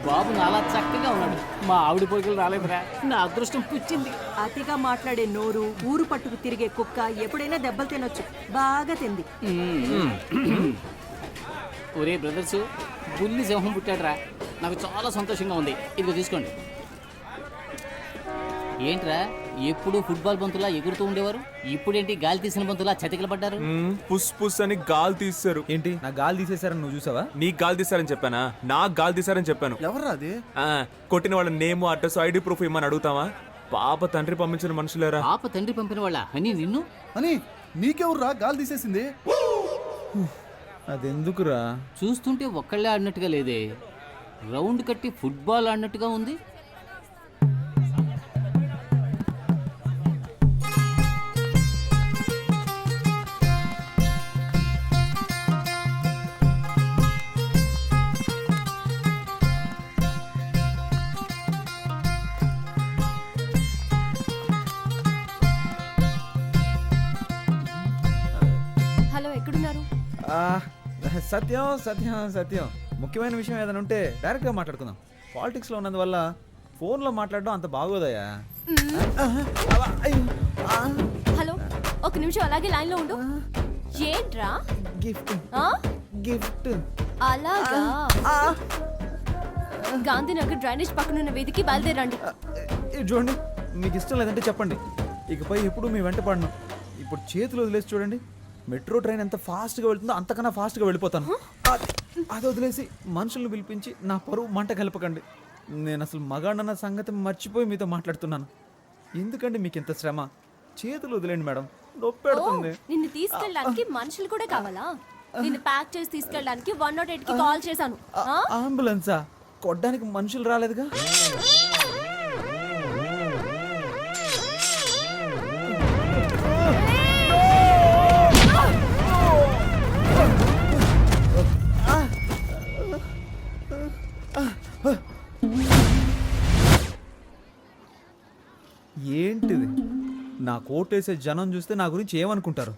బాబు నాలా చక్కగా ఉన్నాడు. మా ఆవిడ పొరుగులు రాలేదురా, నా అదృష్టం పుచ్చింది. అతిగా మాట్లాడే నోరు, ఊరు పట్టుకు తిరిగే కుక్క ఎప్పుడైనా దెబ్బలు తినొచ్చు. బాగా తింది. ఒరే బ్రదర్స్, బుల్లి సింహం పుట్టాడురా. నాకు చాలా సంతోషంగా ఉంది. ఇదిగో తీసుకోండి. ఏంట్రా ఎప్పుడు ఫుట్బాల్ బంతులా ఎగురుతూ ఉండేవారు, ఇప్పుడేంటి గాలి తీసిన బంతులా చతికిల పడ్డారు? పుస్ పుస్ అని గాలి తీశారు. ఏంటి నా గాలి తీసేశారని నువ్వు చూసావా? నీకు గాలి తీశారని చెప్పానా? నాకు గాలి తీశారని చెప్పాను. ఎవరు అది? కొట్టిన వాళ్ళ నేమ్, అడ్రస్, ఐడి ప్రూఫ్ ఇమ్మని అడుగుతావా? పాప తండ్రి పంపించిన మనుషులేరా. పాప తండ్రి పంపిన వాళ్ళ అని నిన్ను అని నీకెవర్రా గాలి తీసేసింది? అదెందుకురా? చూస్తుంటే ఒక్కళ్ళే ఆడినట్టుగా లేదే, రౌండ్ కట్టి ఫుట్బాల్ ఆడినట్టుగా ఉంది. హలో, ఎక్కడున్నారు? సత్యం సత్యం సత్యం, ముఖ్యమైన విషయం ఏదైనా ఉంటే డైరెక్ట్గా మాట్లాడుకుందాం. పాలిటిక్స్లో ఉన్నందువల్ల ఫోన్లో మాట్లాడడం అంత బాగోదయ్యా. హలో, ఒక నిమిషం అలాగే లైన్ లో ఉండు. ఏంట్రా? గిఫ్ట్ ఆ? గిఫ్ట్. అలాగా? గాంధీనగర్ డ్రైనేజ్ పక్కనున్న వీధికి బయలుదేరండి. ఇది చూడండి, మీకు ఇష్టం లేదంటే చెప్పండి, ఇకపై ఎప్పుడు మీ వెంట పడను. ఇప్పుడు చేతులు వదిలేసి చూడండి, మెట్రో ట్రైన్ ఎంత ఫాస్ట్గా వెళ్తుందో అంతకన్నా ఫాస్ట్గా వెళ్ళిపోతాను. అది వదిలేసి మనుషులను పిలిపించి నా పరువు మంట కలపకండి. నేను అసలు మగాడన్న సంగతి మర్చిపోయి మీతో మాట్లాడుతున్నాను. ఎందుకండి మీకు ఇంత శ్రమ? చేతులు వదిలేండి మేడం, నొప్పి పెడుతుంది. నిన్ను తీసుకెళ్ళడానికి మనుషులు కూడా కావాలా? నిన్ను ప్యాక్ చేసి తీసుకెళ్ళడానికి 108 కి కాల్ చేశాను. అంబులెన్సా? కొట్టడానికి మనుషులు రాలేదుగా? ఏంటిది? నా కోటేసే జనం చూస్తే నా గురించి ఏమనుకుంటారు?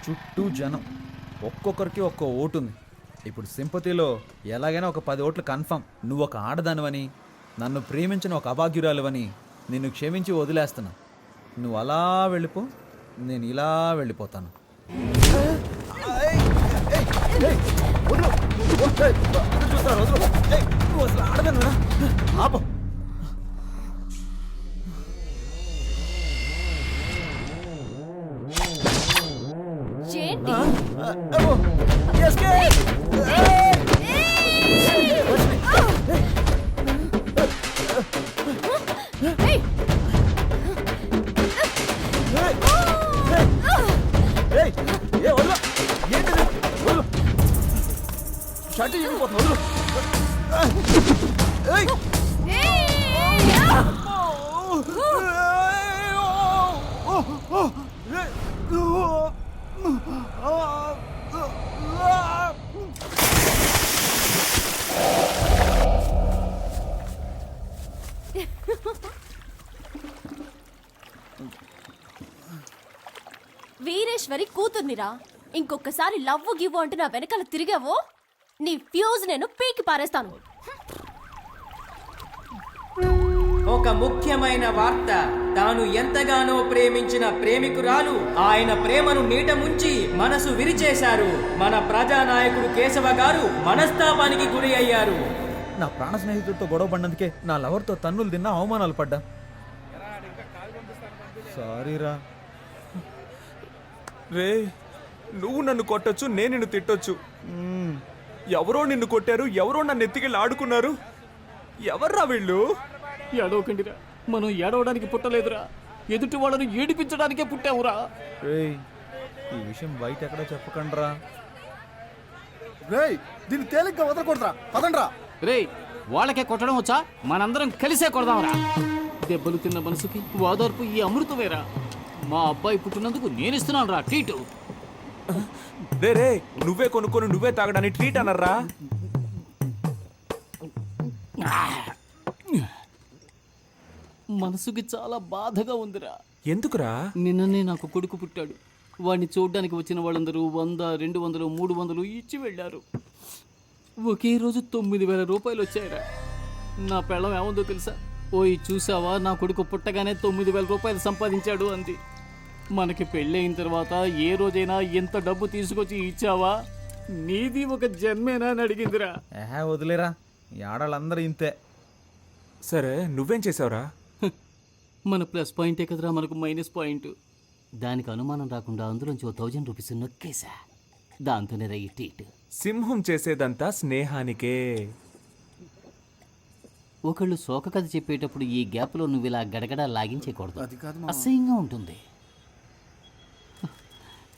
చుట్టూ జనం, ఒక్కొక్కరికి ఒక్కో ఓటు ఉంది. ఇప్పుడు సింపతిలో ఎలాగైనా ఒక 10 ఓట్లు కన్ఫర్మ్. నువ్వు ఒక ఆడదానివని, నన్ను ప్రేమించిన ఒక అభాగ్యురాలువని నిన్ను క్షమించి వదిలేస్తున్నా. నువ్వు అలా వెళ్ళిపో, నేను ఇలా వెళ్ళిపోతాను. ఏంటి? వీరేశ్వరి కూతుర్నిరా. ఇంకొకసారి లవ్వు గివ్వు అంటూ నా వెనకాల తిరిగావో నీ ఫ్యూజ్ నేను పీకి పారేస్తాను. ఒక ముఖ్యమైన వార్త. తాను ఎంతగానో ప్రేమించిన ప్రేమికురాలు ఆయన ప్రేమను నీట ముంచి మనసు విరిచేశారు. మన ప్రజానాయకుడు కేశవ గారు మనస్తాపానికి గురి అయ్యారు. నా ప్రాణ స్నేహితుడితో గొడవ పడినందుకే నా లవర్తో తన్నులు తిన్నా, అవమానాలు పడ్డా. సారీరా. రే, నువ్వు నన్ను కొట్టొచ్చు, నేను నిన్ను తిట్టొచ్చు. ఎవరో నిన్ను కొట్టారు, ఎవరో నన్ను ఎత్తికెళ్ళి ఆడుకున్నారు. ఎవర్రా వీళ్ళు? ఏడవకండిరా, మనం ఏడవడానికి పుట్టలేదురా, ఎదుటి వాళ్ళను ఏడిపించడానికే పుట్టావురా. రేయ్, ఈ విషయం బయట ఎక్కడ చెప్పకండ్రా. దీన్ని తేలిగ్గా వదలకూడదురా, పదండ్రా. రేయ్, వాళ్ళకే కొట్టడం వచ్చా? మనందరం కలిసే కొడదాంరా. దెబ్బలు తిన్న మనసుకి ఓదార్పు ఈ అమృతమేరా. మా అబ్బాయి పుట్టినందుకు నేను ఇస్తున్నాను రా ట్రీట్. రే, నువ్వే కొనుక్కొని నువ్వే తాగడానికి ట్రీట్ అన్నారా? మనసుకి చాలా బాధగా ఉందిరా. ఎందుకురా? నిన్ననే నాకు కొడుకు పుట్టాడు. వాడిని చూడ్డానికి వచ్చిన వాళ్ళందరూ 100, 200, 300 ఇచ్చి వెళ్ళారు. ఒకే రోజు 9,000 రూపాయలు వచ్చాయరా. నా పెళ్ళం ఏముందో తెలుసా? ఓయ్ చూసావా, నా కొడుకు పుట్టగానే 9,000 రూపాయలు సంపాదించాడు అంది. మనకి పెళ్ళయిన తర్వాత ఏ రోజైనా ఎంత డబ్బు తీసుకొచ్చి ఇచ్చావా? నీది ఒక జన్మేనా అని అడిగిందిరా. వదిలేరా, ఈ ఆడాళ్ళందరూ ఇంతే. సరే నువ్వేం చేసావురా? మన ప్లస్ పాయింటే కదరా మనకు మైనస్ పాయింట్. దానికి అనుమానం రాకుండా అందులోంచి 1000 రూపీస్ నొక్కేసా. దాంతోనే రైట్. సింహం చేసేదంతా స్నేహానికే. ఒకళ్ళు శోక కథ చెప్పేటప్పుడు ఈ గ్యాప్లో నువ్వు ఇలా గడగడ లాగించేయకూడదు, అది కాదు అసహ్యంగా ఉంటుంది.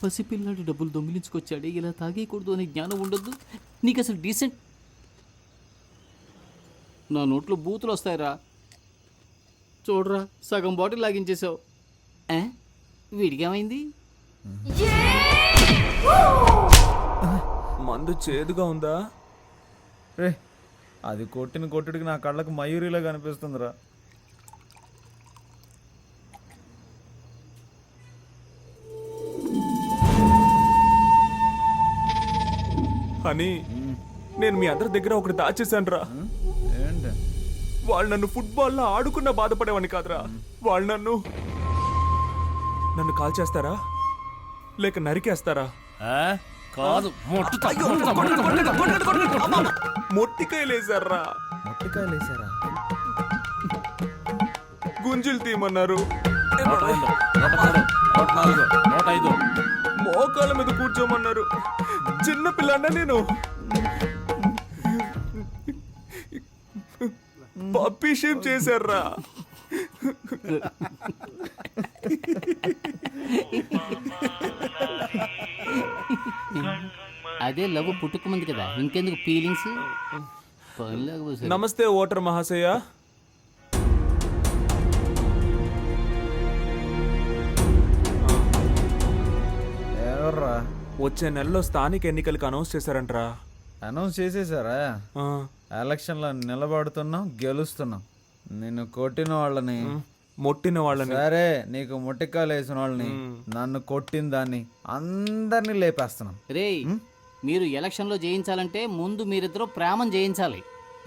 పసిపిల్లాడు డబ్బులు దొంగిలించుకొచ్చాడు, ఇలా తాగేయకూడదు అనే జ్ఞానం ఉండొద్దు నీకు అసలు. డీసెంట్. నా నోట్లో బూతులు వస్తాయిరా. చూడరా, సగం బాటిల్ లాగించేసావు. వీడికేమైంది? మందు చేదుగా ఉందా? రే, అది కొట్టిన కొట్టుడికి నా కళ్ళకు మయూరిలా కనిపిస్తుందిరా. అని నేను మీ అందరి దగ్గర ఒకటి దాచేశాను రా. ఏంటి? వాళ్ళు నన్ను ఫుట్బాల్లో ఆడుకున్న బాధపడేవాడిని కాదురా. వాళ్ళు నన్ను కాల్ చేస్తారా లేక నరికేస్తారా? కాదు, మొట్టికాయలేసారా? మొట్టికాయలు వేసారా? గుంజులు తీయమన్నారు. మోకాళ్ళ మీద కూర్చోమన్నారు. చిన్న పిల్లన్న నేను. పప్పీ షేప్ చేశారా? అదే లవ్ పుట్టుకమంది కదా, ఇంకెందుకు ఫీలింగ్స్? నమస్తే ఓటర్ మహాశయ. ఎవర్రా? వచ్చే నెలలో స్థానిక ఎన్నికలకు అనౌన్స్ చేశారంట్రా. అనౌన్స్ చేసేసారా? ఆ, ఎలక్షన్లో నిలబడుతున్నాం, గెలుస్తున్నాం. నిన్ను కొట్టిన వాళ్ళని, మొట్టిన వాళ్ళని. సరే నీకు ముట్టికాయలు వేసిన వాళ్ళని, నన్ను కొట్టిన దాన్ని అందరినీ లేపేస్తున్నాం. రేయ్, మీరు ఎలక్షన్లో జయించాలంటే ముందు మీరిద్దరూ ప్రేమను జయించాలి.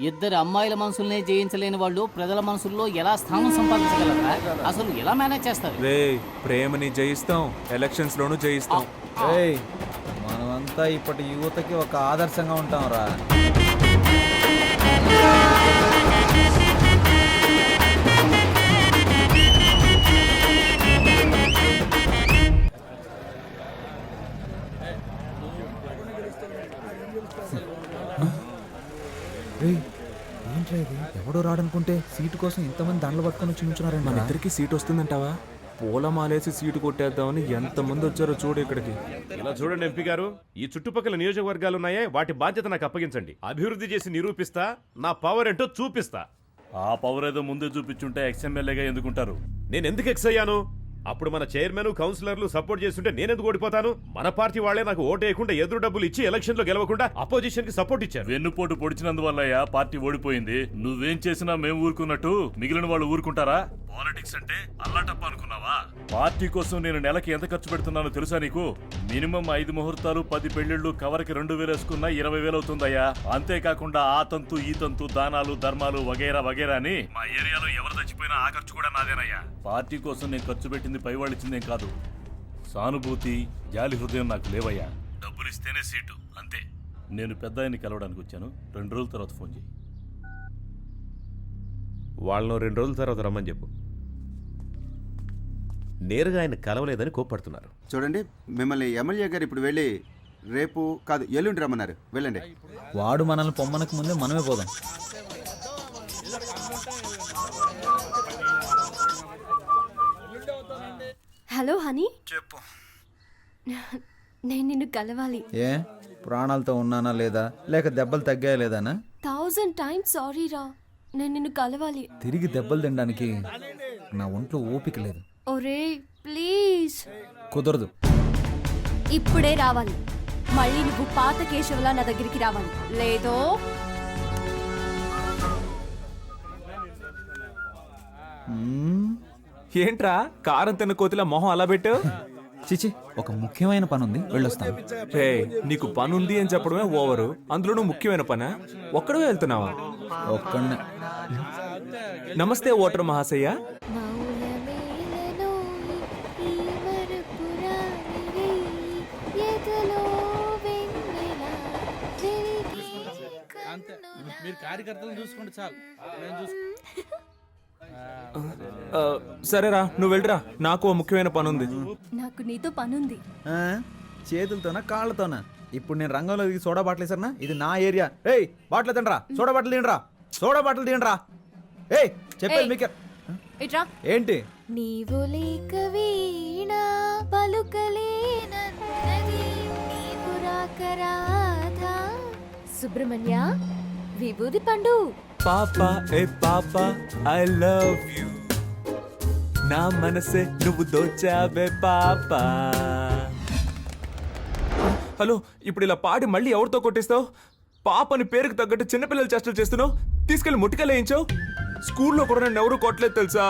ఇద్దరు అమ్మాయిల మనసుల్నే జయించలేని వాళ్ళు ప్రజల మనసుల్లో ఎలా స్థానం సంపాదించగలరా? అసలు ఎలా మేనేజ్ చేస్తారు? రే, ప్రేమని జయిస్తాం, ఎలక్షన్స్ లోను జయిస్తాం. ఏయ్, మనమంతా ఇప్పటి యువతకి ఒక ఆదర్శంగా ఉంటాం రా. ఏంట్రా ఇది? ఎవడో రాడనుకుంటే సీటు కోసం ఇంతమంది దండలు పట్టుకొని వచ్చి నుంచున్నారండి. మన ఇద్దరికి సీట్ వస్తుందంటావా? పూలమాలేసి సీటు కొట్టేద్దామని ఎంతమంది వచ్చారో చూడు ఇక్కడికి. ఇలా చూడండి ఎంపీ గారు, ఈ చుట్టుపక్కల నియోజకవర్గాలు ఉన్నాయే, వాటి బాధ్యత నాకు అప్పగించండి. అభివృద్ధి చేసి నిరూపిస్తా, నా పవర్ ఏంటో చూపిస్తా. ఆ పవర్ ఏదో ముందే చూపించుంటే ఎక్స్ఎమ్మెల్యేగా ఎందుకుంటారు? నేను ఎందుకు ఎక్స్ అయ్యాను? అప్పుడు మన చైర్మన్ కౌన్సిలర్లు సపోర్ట్ చేస్తుంటే నేనెందుకు ఓడిపోతాను? మన పార్టీ వాళ్లే నాకు ఓటేయకుండా ఎదురు డబ్బులు ఇచ్చి ఎలక్షన్ లో గెలవకుండా అపోజిషన్ కి సపోర్ట్ ఇచ్చారు. వెన్నుపోటు పొడిచినందువల్లయ్యా పార్టీ ఓడిపోయింది. నువ్వేం చేసినా మేము ఊరుకున్నట్టు మిగిలిన వాళ్ళు ఊరుకుంటారా? పాలిటిక్స్ అంటే అల్లాటప్ప అనుకున్నావా? పార్టీ కోసం నేను నెలకి ఎంత ఖర్చు పెడుతున్నానో తెలుసా నీకు? మినిమం 5 ముహూర్తాలు, 10 పెళ్లిళ్లు, కవర్కి 2,000 వేసుకున్నా 20,000 అవుతుందయ్యా. అంతేకాకుండా ఆ తంతు ఈ తంతు, దానాలు ధర్మాలు వగైరా వగైరా అని మా ఏరియాలో ఎవరు చచ్చిపోయినా ఆ ఖర్చు కూడా నాదేనయ్యా. పార్టీ కోసం నేను ఖర్చు పెట్టింది పైవాళ్ళు ఇచ్చిందేం కాదు. సానుభూతి, జాలి హృదయం నాకు లేవయ్యా. డబ్బులు ఇస్తేనే సీటు, అంతే. నేను పెద్ద ఆయన్ని కలవడానికి వచ్చాను. 2 రోజుల తర్వాత ఫోన్ చేయి. వాళ్ళను 2 రోజుల తర్వాత రమ్మని చెప్పు. నేరుగా ఆయన కలవలేదని కోప్పడుతున్నారు. చూడండి, మిమ్మల్ని ఎమ్మెల్యే గారు ఇప్పుడు వెళ్ళి రేపు కాదు ఎల్లుండి రమ్మన్నారు. వెళ్ళండి. వాడు మనల్ని పొమ్మనకు ముందే మనమే పోదాం. హలో హనీ, చెప్పు. నేను నిన్ను కలవాలి. ఏ, ప్రాణాలతో ఉన్నానా లేదా, లేక దెబ్బలు తగ్గాయా లేదానా? 1000 times సారీ రా. నేను నిన్ను కలవాలి. తిరిగి దెబ్బలు తినడానికి నా ఒంట్లో ఓపిక లేదు. ఒరే ప్లీజ్. కుదరదు. ఇప్పుడే రావాలి. మళ్ళీ నువ్వు పాత కేశవలా నా దగ్గరికి రావాలి. లేదో ఏంట్రా కారం తిన్న కోతిలా మొహం అలా పెట్టావు? చిచి ఒక ముఖ్యమైన పని ఉంది, వెళ్ళొస్తాను. రే నీకు పని ఉంది అని చెప్పడమే ఓవరు, అందులోనూ ముఖ్యమైన పనా? ఒక్కడే వెళ్తున్నావా? ఒక్కడే. నమస్తే ఓటర్ మహాశయ. మీరు కార్యకర్తలను చూసుకోండి చాలు. సరేరా నువ్వు వెళ్ళరా, నాకు ఓ ముఖ్యమైన పని ఉంది. నాకు నీతో పనుంది. ఆ, చేతులతోనా కాళ్ళతోనా? ఇప్పుడు నేను రంగంలో దిగి సోడా బాటిల్ వేసారనా? ఇది నా ఏరియా. ఏయ్ బాటిల్ తినరా, సోడా బాటిల్ తినరా, సోడా బాటిల్ తినరా. ఏయ్ చెప్పేది మీకే. ఇట్రా. ఏంటి? నీవు లేక వీణ పలుకలేనన్నది నీవు రాక రాధా. సుబ్రహ్మణ్య విభూది పండు. పాపా ఏ పాపా ఐ లవ్ యు, నా మనసే నువ్వు దోచావే పాపా. హలో, ఇప్పుడు ఇలా పాడి మళ్ళీ ఎవరితో కొట్టిస్తావు? పాపని పేరుకు తగ్గట్టు చిన్నపిల్లలు చేష్టలు చేస్తున్నావు. తీసుకెళ్లి ముట్టికలేయించావు. స్కూల్లో కూడా నన్ను ఎవరూ కొట్టలేదు తెలుసా?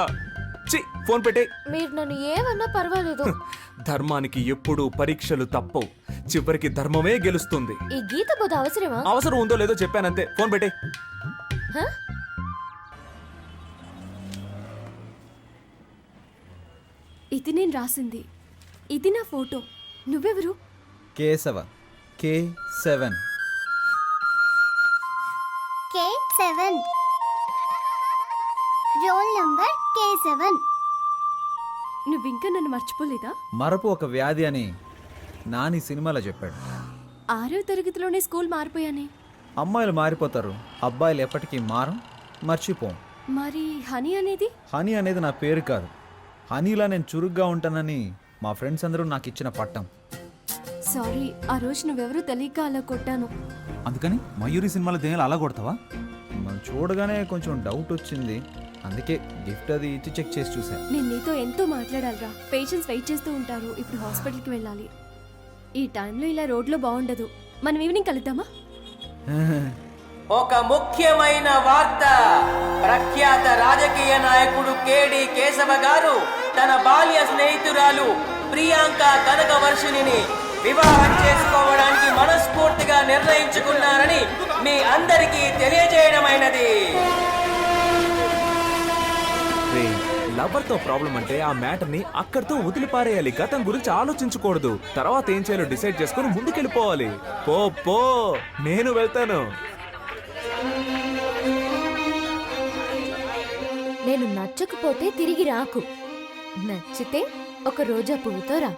చి, ఫోన్ పెట్టే. మీరు నన్ను ఏమన్నా పర్వాలేదు. ధర్మానికి ఎప్పుడూ పరీక్షలు తప్పవు, చివరికి ధర్మమే గెలుస్తుంది. ఈ గీత బోధ అవసరమా? అవసరం ఉందో లేదో చెప్పానంతే, ఫోన్ పెట్టే. ఇది నేను రాసింది, ఇది నా ఫోటో. నువ్వెవరు? Keshava, K7. K7 roll number K7. నువ్వింకా నన్ను మర్చిపోలేదా? మరపు ఒక వ్యాధి అని నాని సినిమాలో చెప్పాడు. 6వ తరగతిలోనే స్కూల్ మారిపోయానే. అమ్మాయిలు మారిపోతారు, అబ్బాయిలు ఎప్పటికీ మారం, మర్చిపోం. మరి హనీ అనేది? హనీ అనేది నా పేరు కాదు. హనీలా నేను చురుగ్గా ఉంటానని మా ఫ్రెండ్స్ అందరూ నాకు ఇచ్చిన పట్టం. సారీ, ఆ రోజు నువ్వెవరో తెలియక అలా కొట్టాను. అందుకని మయూరి సినిమాలో దేనిలో అలా కొడతావా? మనం చూడగానే కొంచెం డౌట్ వచ్చింది, అందుకే గిఫ్ట్ అది ఇచ్చి చెక్ చేసి చూసా. నేను నీతో ఎంతో మాట్లాడాలిరా. పేషెంట్స్ వెయిట్ చేస్తూ ఉంటారు. ఇప్పుడు హాస్పిటల్కి వెళ్ళాలి. ఈ టైంలో ఇలా రోడ్లో బాగుండదు. మనం ఈవినింగ్ కలుద్దామా? ఒక ముఖ్యమైన వార్త. ప్రఖ్యాత రాజకీయ నాయకుడు కేడి కేశవ గారు తన బాల్య స్నేహితురాలు ప్రియాంక కనకవర్షిణిని వివాహం చేసుకోవడానికి మనస్ఫూర్తిగా నిర్ణయించుకున్నారని మీ అందరికీ తెలియజేయడమైనది. లవర్ తో ప్రాబ్లం అంటే ఆ మ్యాటర్ ని అక్కడితో వదిలిపారేయాలి. గతం గురించి ఆలోచించకూడదు. తర్వాత ఏం చేయాలో డిసైడ్ చేసుకుని ముందుకెళ్ళిపోవాలి. పో పో, నేను వెళ్తాను. నేను నచ్చకపోతే తిరిగి రాకు, నచ్చితే ఒక రోజా పువ్వుతో రా.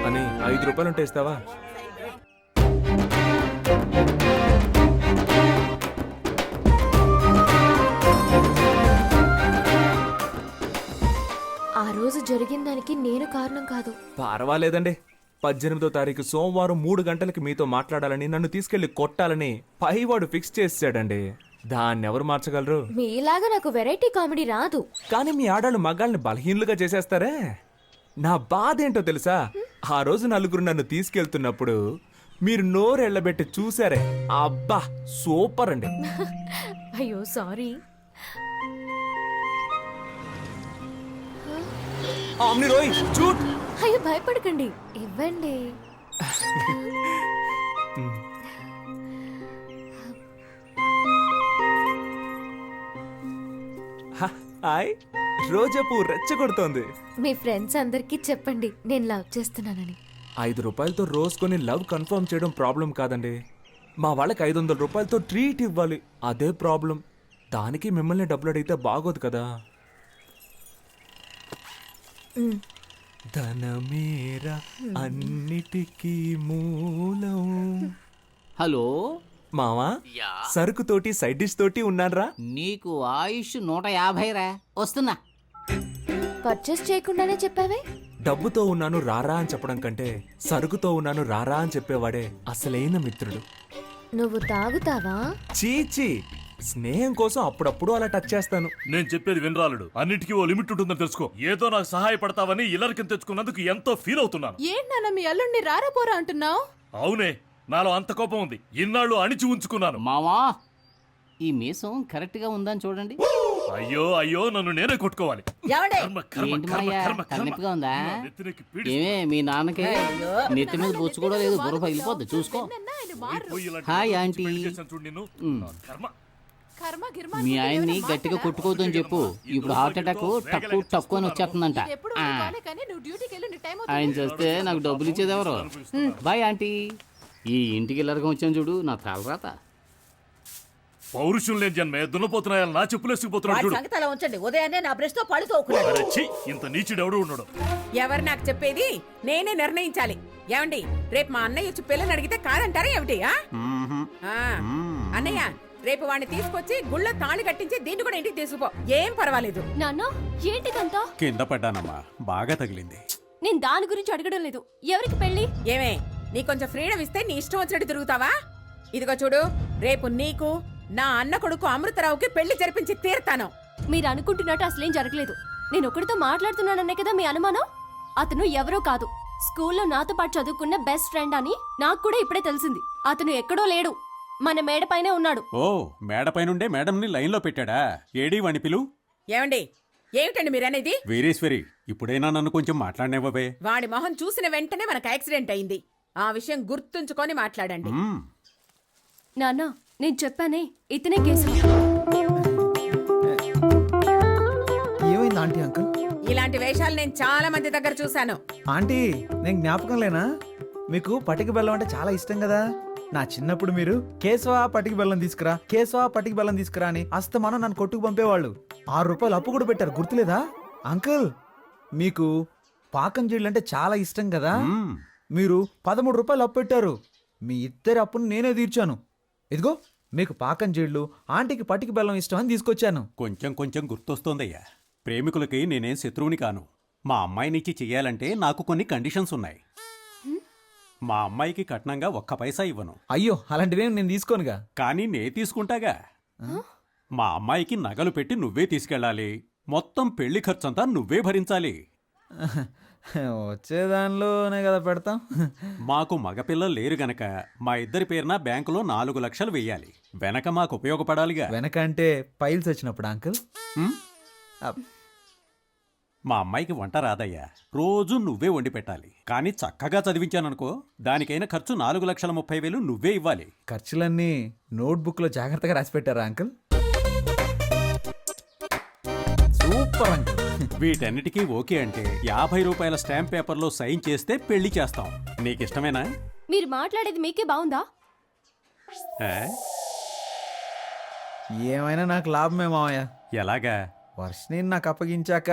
అని 5 రూపాయలు ఉంటే ఇస్తావా? ఆ రోజు జరిగిన దానికి నేను కారణం కాదు. పర్వాలేదండి. 18వ తారీఖు సోమవారం 3 గంటలకి మీతో మాట్లాడాలని, నన్ను తీసుకెళ్లి కొట్టాలని పైవాడు ఫిక్స్ చేసాడండి. దాన్ని ఎవరు మార్చగలరు? మీలాగా నాకు వెరైటీ కామెడీ రాదు. కానీ మీ ఆడాళ్ళు మగాళ్ళని బలహీనులుగా చేసేస్తారే. నా బాధ ఏంటో తెలుసా? ఆ రోజు నలుగురు నన్ను తీసుకెళ్తున్నప్పుడు మీరు నోరెళ్ళబెట్టి చూసారే, అబ్బా సూపర్ అండి. అయ్యో సారీ. రోయ్ చూట్. అయ్యో భయపడకండి, ఇవ్వండి. హాయ్, రోజా పువ్వు రెచ్చగొడుతోంది. మీ ఫ్రెండ్స్ అందరికీ చెప్పండి నేను లవ్ చేస్తున్నానని. 5 రూపాయలతో రోజు కొని లవ్ కన్ఫర్మ్ చేయడం ప్రాబ్లం కాదండి. మా వాళ్ళకి 500 రూపాయలతో ట్రీట్ ఇవ్వాలి, అదే ప్రాబ్లం. దానికి మిమ్మల్ని డబ్బులు అడిగితే బాగోదు కదా. ధనమేరా అన్నిటికీ మూలం. హలో మావా, సరుకుతోటి సైడ్ డిష్ తోటి ఉన్నాన్రా. నీకు ఆయుష్ 150 రా. వస్తున్నా. పర్చేస్ చేయకుండానే చెప్పావే. డబ్బుతో ఉన్నాను రారా అని చెప్పడం కంటే సరుకుతో ఉన్నాను రారా అని చెప్పేవాడే అసలైన మిత్రుడు. నువ్వు తాగుతావా? చీచి, స్నేహం కోసం అప్పుడప్పుడు అలా టచ్ చేస్తాను. నేను చెప్పేది వినరాలుడు, అన్నిటికీ ఓ లిమిట్ ఉంటుందని తెలుసుకో. ఏదో నాకు సహాయపడతావని ఇల్లరికం తెచ్చుకున్నందుకు ఎంతో ఫీల్ అవుతున్నాను. ఏంటన్నా మీ అల్లుడిని రారాపోరా అంటున్నావు? అవునే, నాలో అంత కోపం ఉంది. ఇన్నాళ్ళు అణిచి ఉంచుకున్నాను. మావా, ఈ మీసం కరెక్ట్గా ఉందని చూడండి. అయ్యో అయ్యో నన్ను నేనే కొట్టుకోవాలి. ఏమండి కర్మ, కర్మ, ఏంటి కర్మ, మాయా కర్మ, కర్మ. తలనొప్పిగా ఉందా? నా నెత్తినెక్కి పీడిస్తు- ఏమే మీ నాన్నకి నెత్తి మీద బొచ్చు కూడా లేదు, బుర్ర పగిలిపోద్ది చూసుకో. పోయి ఇలాంటి హాయ్ పిచ్చి ఆంటీ. పెళ్లి చేశాను చూడు నిన్ను. నా కర్మ. మీ ఆయన్ని గట్టిగా కొట్టుకోవద్దని చెప్పు. ఇప్పుడు హార్ట్ అటాక్ టక్కు టక్కు అని వచ్చేస్తుందంట. ఆ. ఆయన చేస్తే నాకు డబ్బులు ఇచ్చేది ఎవరు? Bye aunty. ఈ ఇంటికి ఇల్లరకం వచ్చాను చూడు, నా తలరాత. పౌరుషం లేని జన్మే దున్నపోతున్నాయా నా చెప్పులేసుకుపోతున్నాడు చూడు. సంగతి అలా ఉంచండి. ఉదయాన్నే నా బ్రష్ తో పళ్ళు తోకున్నాడు. అరే ఛీ, ఇంత నీచుడు ఎవడు ఉండడు. ఎవరు నాకు చెప్పేది? నేనే నిర్ణయించాలి. ఏమండి, రేపు మా అన్నయ్య వచ్చి పిల్లని అడిగితే కాదంటారా ఏమిటి? అన్నయ్య, రేపు వాడిని తీసుకొచ్చి గుళ్ళ తాళి కట్టించి దీన్ని కూడా ఇంటికి తీసుకుపో. ఏం పర్వాలేదు. నాన్న ఏంటిదంతా? కింద పడ్డానమ్మా, బాగా తగిలింది. నేను దాని గురించి అడగడం లేదు. ఎవరికి పెళ్లి? ఏమే, నీ కొంచెం ఫ్రీడమ్ ఇస్తే నీ ఇష్టం వచ్చినట్టు తిరుగుతావా? ఇదిగో చూడు, రేపు నీకు నా అన్న కొడుకు అమృతరావుకి పెళ్లి జరిపించి తీరుతాను. మీరు అనుకుంటున్నట్టు అసలేం జరగలేదు. నేను ఒకరితో మాట్లాడుతున్నాననే కదా మీ అనుమానం? అతను ఎవరో కాదు, స్కూల్లో నాతో పాటు చదువుకున్న బెస్ట్ ఫ్రెండ్ అని నాకు కూడా ఇప్పుడే తెలిసింది. అతను ఎక్కడో లేడు, మన మేడపైనే ఉన్నాడు. ఓ, మేడపైనుండే మేడంని లైన్లో పెట్టాడా? ఏడీ వాణి పిలు. ఏమండి, ఏమిటండి మీరనేది? వీరేశ్వరి, ఇప్పుడైనా నన్ను కొంచెం మాట్లాడనివ్వవే. వాడి మొహం చూసిన వెంటనే మనకు యాక్సిడెంట్ అయింది. ఆ విషయం గుర్తుంచుకొని మాట్లాడండి. నాన్న, నేను చెప్పానే, ఇతనే కేసు. ఏమైంది ఆంటీ అంకుల్? ఇలాంటి వేషాలు నేను చాలా మంది దగ్గర చూశాను. ఆంటీ, నేను జ్ఞాపకం లేనా? మీకు పటిక బెల్లం అంటే చాలా ఇష్టం కదా. నా చిన్నప్పుడు మీరు కేశవా పటిక బెల్లం తీసుకురా, కేశవా పటిక బెల్లం తీసుకురా అని అస్తమానం నన్ను కొట్టుకు పంపేవాళ్ళు. 6 రూపాయలు అప్పు కూడా పెట్టారు, గుర్తులేదా? అంకుల్, మీకు పాకం జీళ్ళు అంటే చాలా ఇష్టం కదా. మీరు 13 రూపాయలు అప్పు పెట్టారు. మీ ఇద్దరి అప్పును నేనే తీర్చాను. ఇదిగో మీకు పాకం జీళ్ళు, ఆంటీకి పటిక బెల్లం ఇష్టం అని తీసుకొచ్చాను. కొంచెం కొంచెం గుర్తొస్తోందయ్యా. ప్రేమికులకి నేనేం శత్రువుని కాను. మా అమ్మాయినిచ్చి చెయ్యాలంటే నాకు కొన్ని కండిషన్స్ ఉన్నాయి. మా అమ్మాయికి కట్నంగా 1 పైసా ఇవ్వను. అయ్యో, అలాంటివేం నేను తీసుకోనుగా. కానీ నే తీసుకుంటాగా. మా అమ్మాయికి నగలు పెట్టి నువ్వే తీసుకెళ్ళాలి. మొత్తం పెళ్లి ఖర్చంతా నువ్వే భరించాలి. వచ్చేదానిలోనే కదా పెడతాం. మాకు మగపిల్లలు లేరు గనక మా ఇద్దరి పేరున బ్యాంకులో 4 లక్షలు వెయ్యాలి. వెనక మాకు ఉపయోగపడాలిగా. వెనక అంటే పైల్స్ వచ్చినప్పుడు అంకుల్. మా అమ్మాయికి వంట రాదయ్యా. రోజు నువ్వే వండి పెట్టాలి. కానీ చక్కగా చదివించాననుకో, దానికైనా ఖర్చు 4,30,000 నువ్వే ఇవ్వాలి. ఖర్చులన్నీ నోట్బుక్ లో జాగ్రత్తగా రాసి పెట్టారా అంకుల్? Super uncle. వీటన్నిటికీ ఓకే అంటే 50 రూపాయల స్టాంప్ పేపర్లో సైన్ చేస్తే పెళ్లి చేస్తాం. నీకిష్టమేనా? మీరు మాట్లాడేది మీకే బాగుందా? ఏమైనా నాకు లాభమే మావయ్య. ఎలాగా? వర్షని నాకు అప్పగించాక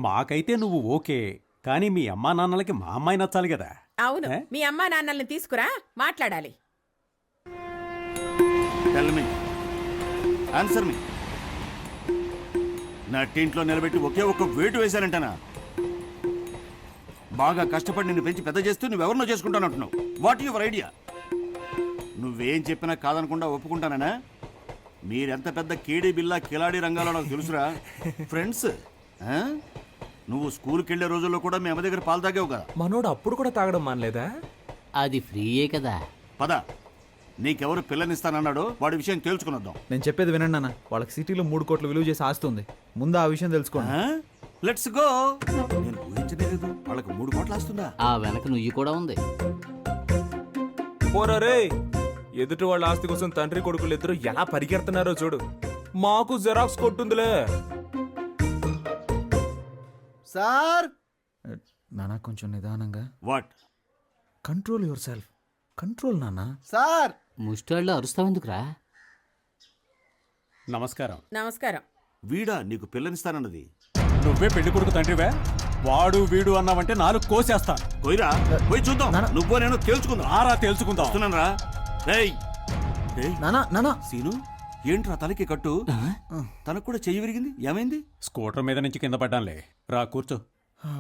మాకైతే నువ్వు ఓకే, కానీ మీ అమ్మా నాన్నలకి మా అమ్మాయి నచ్చాలి కదా. అవును, మీ అమ్మా నాన్నల్ని తీసుకురా, మాట్లాడాలి. ఆన్సర్ మీ. నా టీంట్లో నిలబెట్టి ఒకే ఒక్క వేటు వేశానంటనా? బాగా కష్టపడి నిన్ను పెంచి పెద్ద చేస్తూ నువ్వెవరినో చేసుకుంటానంటున్నావు. What your idea? నువ్వేం చెప్పినా కాదనకుండా ఒప్పుకుంటానా? మీరెంత పెద్ద కేడీ బిల్లా కిలాడీ రంగాలో నాకు తెలుసురా. ఫ్రెండ్స్, నువ్వు స్కూల్కి వెళ్ళే రోజుల్లో కూడా మీ అమ్మ దగ్గర పాలు తాగావు కదా. మనోడు అప్పుడు కూడా తాగడం మానలేదా? అది ఫ్రీయే కదా. పద, నీకెవరు పిల్లనిస్తానన్నాడో వాడి విషయం తేల్చుకునొద్దాం. నేను చెప్పేది వినండి అన్న. వాళ్ళకి సిటీలో 3 కోట్లు విలువ చేసి ఆస్తుంది. ముందు ఆ విషయం తెలుసుకోండి. Let's go. నేను ఊహించలేదు వాళ్ళకి 3 కోట్లు వస్తుందా. ఆ వెనక నుయ్యి కూడా ఉంది. పోరా రే, ఎదుటి వాళ్ళ ఆస్తి కోసం తండ్రి కొడుకులు ఇద్దరు ఎలా పరిగెడుతున్నారో చూడు. మాకు జెరాక్స్ కొట్టుందిలే. సార్, నానా కొంచెం నిదానంగా. What? Control your self. Control నానా. సార్, ముష్టాళ్ళు అరుస్తావెందుకురా? నమస్కారం. నమస్కారం. వీడా నీకు పిల్లనిస్తానన్నది? నువ్వే పెళ్లి కొడుకు తండ్రివే. వాడు వీడు అన్నావంటే 4 కోసేస్తాను. పోయిరా, పోయి చూద్దాం. నువ్వో నేను తేల్చుకుందాం. ఆరా తేల్చుకుందాం. వస్తున్నానరా. నానా నానా. సీను, ఏంట్రా తలకి కట్టు? తనకు కూడా చెయ్యి విరిగింది, ఏమైంది? స్కూటర్ మీద నుంచి కింద పడ్డానులే. రా కూర్చో,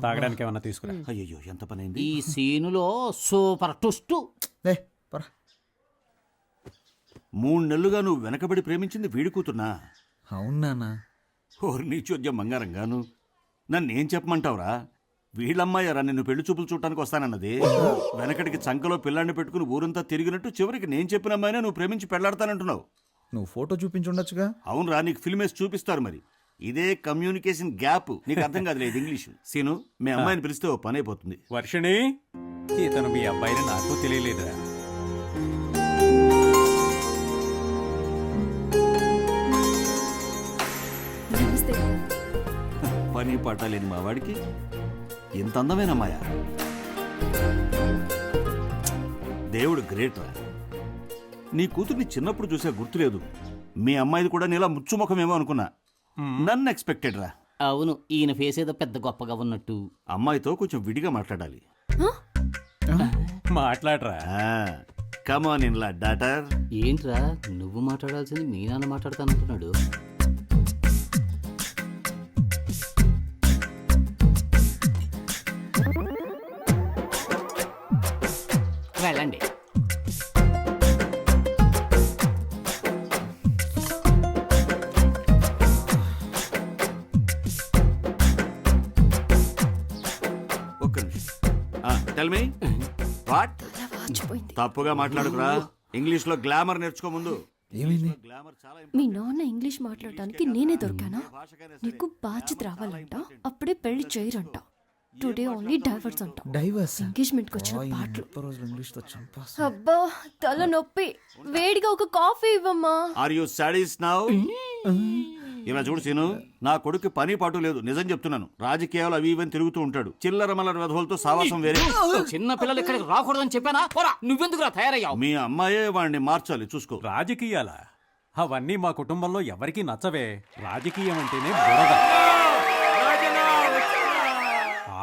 తాగడానికి ఏమన్నా తీసుకురా. అయ్యో, ఎంత పని అయింది. ఈ సీనులో సూపర్ ట్విస్ట్. 3 నెలలుగా నువ్వు వెనకబడి ప్రేమించింది వీడి కూతున్నా? అవును నానా. ఓరి నీ చోద్యం బంగారంగాను. నన్నేం చెప్పమంటావురా? వీళ్ళమ్మాయారా నిన్ను పెళ్లి చూపులు చూడటానికి వస్తానన్నది. వెనకటికి చంకలో పిల్లాన్ని పెట్టుకుని ఊరంతా తిరిగినట్టు చివరికి నేను చెప్పిన అమ్మాయినే నువ్వు ప్రేమించి పెళ్లాడతానంటున్నావు. నువ్వు ఫోటో చూపించుండొచ్చుగా. అవునరా, నీకు ఫిల్మ్ వేసి చూపిస్తారు. మరి ఇదే కమ్యూనికేషన్ గ్యాప్. నీకు అర్థం కాదులేదు ఇంగ్లీషు. సీను, మీ అమ్మాయిని పిలిస్తే ఓ పని అయిపోతుంది. వర్షిణి, ఇతను మీ అబ్బాయిని నాకు తెలియలేదురా. పని పట్టాలేని మా వాడికి ఇంత అందమైన అమ్మాయ. దేవుడు గ్రేట్ రా. నీ కూతుర్ని చిన్నప్పుడు చూసే గుర్తులేదు. మీ అమ్మాయిది కూడా నీలా ముచ్చుముఖమేమో అనుకున్నా. నన్ను ఎక్స్పెక్టెడ్ రా. అవును, ఈయన ఫేస్ ఏదో పెద్ద గొప్పగా ఉన్నట్టు. అమ్మాయితో కొంచెం విడిగా మాట్లాడాలి. మాట్లాడరా. కమాన్ ఇన్ లా డాటర్. ఏంట్రా నువ్వు మాట్లాడాల్సింది మీ నాన్న మాట్లాడతానంటున్నాడు. వెళ్ళండి. ఒక్క నిమిషం. Tell me what. తప్పుగా మాట్లాడుకురా. ఇంగ్లీష్ లో గ్లామర్ నేర్చుకో ముందు. ఏమైంది? గ్లామర్ చాలా మీ నాన్న ఇంగ్లీష్ మాట్లాడటానికి నేనే దొరికానా? నీకు బాధ్యత రావాలంట, అప్పుడే పెళ్లి చేయరంట. టుడే ఓన్లీ డైవర్స్ అంట. డైవర్స్? ఎంగేజ్మెంట్ కి వచ్చిన పాటలు. రోజులు ఇంగ్లీష్ తో చంపేస్తా. అబ్బా తల నొప్పి. వేడిగా ఒక కాఫీ ఇవ్వమ్మా. Are you sadist now? ఇలా చూడు సీను, నా కొడుకు పని పాటు లేదు. నిజం చెప్తున్నాను. రాజకీయాలు అవి ఇవని తిరుగుతూ ఉంటాడు. చిల్లర మల్లర వెధవులతో సావాసం వేరే. చిన్న పిల్లలు ఇక్కడికి రాకూడదని చెప్పానా? నువ్వెందుకురా తయారయ్యావు? మీ అమ్మాయే వాడిని మార్చాలి, చూసుకో. రాజకీయాలా? అవన్నీ మా కుటుంబంలో ఎవరికీ నచ్చవే. రాజకీయం అంటేనే బురద.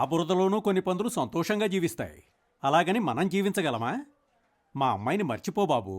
ఆ బురదలోనూ కొన్ని పందులు సంతోషంగా జీవిస్తాయి. అలాగని మనం జీవించగలమా? మా అమ్మాయిని మర్చిపో బాబు.